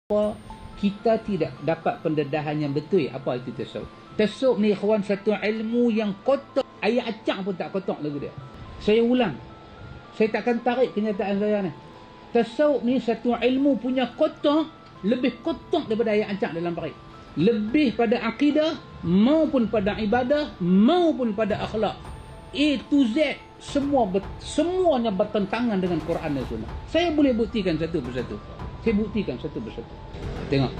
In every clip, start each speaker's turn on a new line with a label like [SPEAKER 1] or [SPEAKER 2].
[SPEAKER 1] kita tidak dapat pendedahan yang betul apa itu tasawuf. Tasawuf ni ikhwan satu ilmu yang kotak, ayat acak pun tak kotak lagu dia. Saya ulang, saya takkan tarik kenyataan saya ni. Tasawuf ni satu ilmu punya kotak, lebih kotak daripada ayat acak dalam parit. Lebih pada akidah maupun pada ibadah maupun pada akhlak. A to Z semuanya bertentangan dengan Quran dan Sunnah. Saya boleh buktikan satu persatu. Tengok,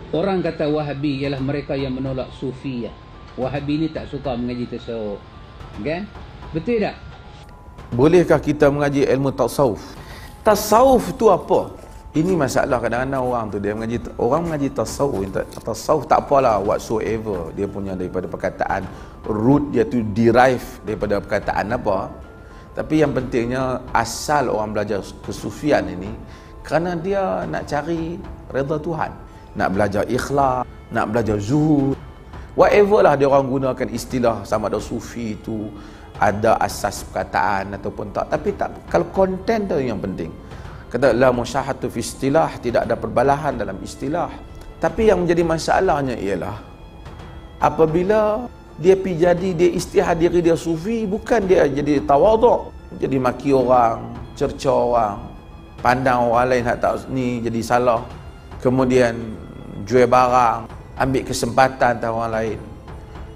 [SPEAKER 1] orang kata Wahabi ialah mereka yang menolak Sufiyah. Wahabi ni tak suka mengaji tasawuf, kan? Betul tak?
[SPEAKER 2] Bolehkah kita mengaji ilmu tasawuf? Tasawuf tu apa? Ini masalah kadang-kadang orang tu dia mengaji, orang mengaji tasawuf tak apalah whatsoever dia punya daripada perkataan, root dia tu derive daripada perkataan apa. Tapi yang pentingnya asal orang belajar kesufian ini kerana dia nak cari redha Tuhan, nak belajar ikhlas, nak belajar zuhud, whatever lah dia orang gunakan istilah, sama ada sufi itu ada asas perkataan ataupun tak, tapi tak, kalau konten tu yang penting. Kata la musyahatu fi istilah, tidak ada perbalahan dalam istilah. Tapi yang menjadi masalahnya ialah apabila dia pergi jadi dia istihad diri dia sufi, bukan dia jadi tawaduk, jadi maki orang, cerca orang, pandang orang lain tak ni jadi salah, kemudian jual barang, ambil kesempatan atas orang lain,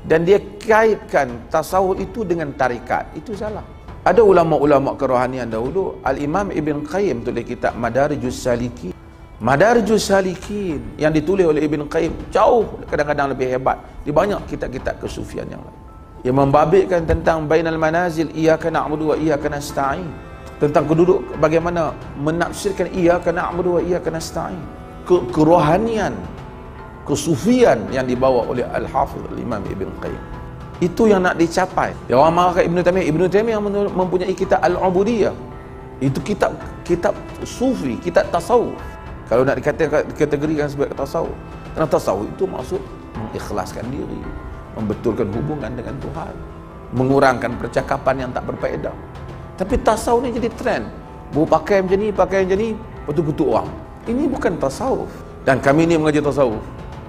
[SPEAKER 2] dan dia kaitkan tasawuf itu dengan tarikat. Itu salah. Ada ulama-ulama kerohanian dahulu, Al-Imam Ibn Qayyim tulis kitab Madarijus Salikin. Madarijus Salikin yang ditulis oleh Ibn Qayyim jauh kadang-kadang lebih hebat di banyak kitab-kitab kesufian yang lain, yang membabitkan tentang bainal manazil, iyyaka na'budu wa iyyaka nasta'in, tentang keduduk bagaimana menafsirkan iyyaka na'budu wa iyyaka nasta'in, kerohanian, kesufian yang dibawa oleh Al-Hafidh Al-Imam Ibn Qayyim. Itu yang nak dicapai. Yang orang marah kat Ibn Taimiyah. Ibn Taimiyah mempunyai kitab Al-Ubudiyah. Itu kitab sufi, kitab tasawuf. Kalau nak dikategorikan sebagai tasawuf. Kerana tasawuf itu maksud mengikhlaskan diri, membetulkan hubungan dengan Tuhan, mengurangkan percakapan yang tak berfaedah. Tapi tasawuf ni jadi trend. Pakai macam ni, lepas tu kutuk orang. Ini bukan tasawuf. Dan kami ni mengaji tasawuf.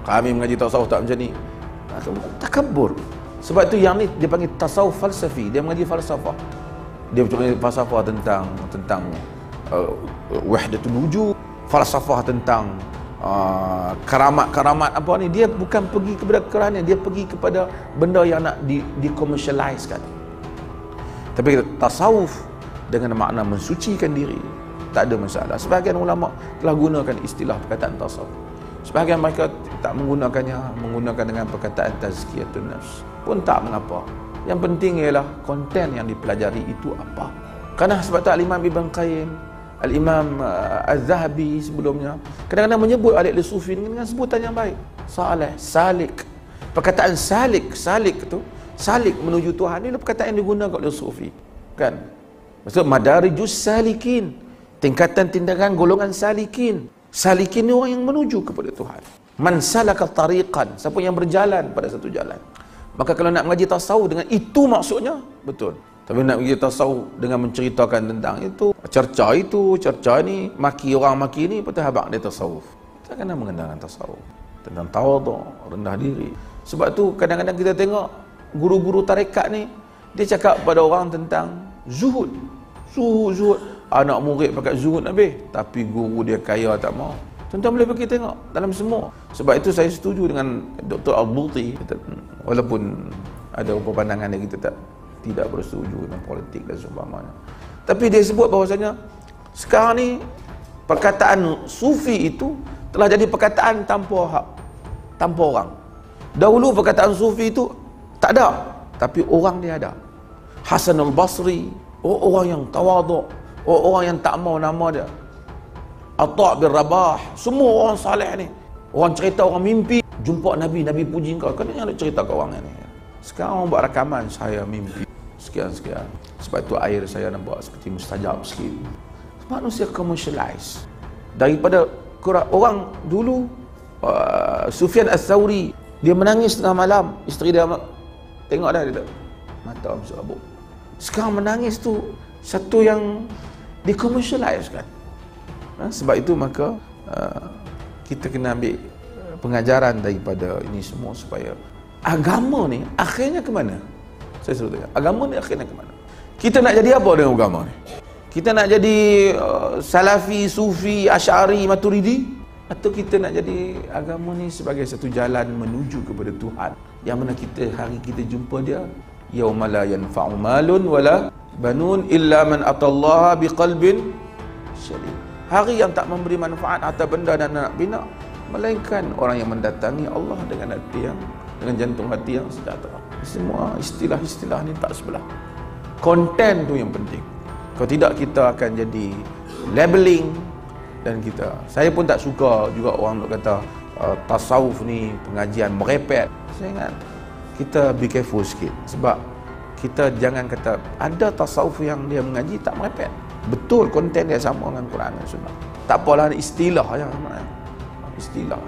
[SPEAKER 2] Kami mengaji tasawuf tak macam ni. Takabur. Sebab itu yang ni dia panggil tasawuf falsafi. Dia mengaji falsafah. Dia mengaji falsafah tentang wahdatul wujud, falsafah tentang karamat apa ni. Dia bukan pergi kepada kerohanian, dia pergi kepada benda yang nak dikomersialiskan. Tapi tasawuf dengan makna mensucikan diri, tak ada masalah. Sebahagian ulama telah gunakan istilah perkataan tasawuf. Sebahagian mereka tak menggunakan dengan perkataan tazkiyatun nafs, pun tak mengapa. Yang penting ialah konten yang dipelajari itu apa. Kerana sebab tu Al-Imam Ibn Qayyim, Al-Imam Az-Zahabi sebelumnya kadang-kadang menyebut ahli sufi dengan sebutan yang baik. Salih, salik. Perkataan salik tu, salik menuju Tuhan, ini perkataan yang digunakan oleh sufi, kan? Maksud madarijus salikin, tingkatan tindakan golongan salikin. Salikin ni orang yang menuju kepada Tuhan. Man salaka tariqan, siapa yang berjalan pada satu jalan. Maka kalau nak mengaji tasawuf dengan itu maksudnya, betul. Tapi nak mengaji tasawuf dengan menceritakan tentang itu, cerca ni, maki orang maki ni, betul habaq dia tasawuf. Kita kena mengenalkan tasawuf, tentang tawaduk, rendah diri. Sebab tu kadang-kadang kita tengok guru-guru tarekat ni, dia cakap pada orang tentang zuhud. Anak murid pakai zuhud habis, tapi guru dia kaya tak mau. Tuan-tuan boleh pergi tengok dalam semua. Sebab itu saya setuju dengan Dr. Al-Buti, walaupun ada beberapa pandangan yang kita tidak bersetuju dengan politik dan seumpamanya. Tapi dia sebut bahawasanya sekarang ni perkataan sufi itu telah jadi perkataan tanpa orang. Dahulu perkataan sufi itu tak ada, tapi orang dia ada. Hasan al-Basri, orang yang tawaduk, orang yang tak mau nama dia. Atha' bin Rabah, semua orang saleh ni. Orang cerita, orang mimpi jumpa Nabi puji kau. Kan yang nak cerita ke orang ni. Sekarang orang buat rakaman, saya mimpi sekian. Sebab tu air saya nampak seperti mustajab sikit. Manusia commercialize. Daripada orang dulu, Sufyan Ats-Tsauri, dia menangis tengah malam, isteri dia tengok dah, dia mata berabuk. Sekarang menangis tu satu yang dikomersialiskan. Sebab itu maka kita kena ambil pengajaran daripada ini semua supaya agama ni akhirnya ke mana? Saya selalu tanya, agama ni akhirnya ke mana? Kita nak jadi apa dengan agama ni? Kita nak jadi Salafi, Sufi, Asy'ari, Maturidi? Atau kita nak jadi agama ni sebagai satu jalan menuju kepada Tuhan, yang mana hari kita jumpa dia, yauma la yanfa'u malun wala banun illa man atallaha biqalbin salim. Hari yang tak memberi manfaat harta benda dan anak bina, melainkan orang yang mendatangi Allah dengan jantung hati yang sejahtera. Semua istilah-istilah ni tak sebelah. Konten tu yang penting. Kalau tidak, kita akan jadi labeling. Dan saya pun tak suka juga orang nak kata tasawuf ni pengajian merepet. Saya ingat kita be careful sikit, sebab kita jangan kata ada tasawuf yang dia mengaji tak merepet. Betul, konten dia sama dengan Quran dan Sunnah. Tak apalah, istilah yang sama. Istilah.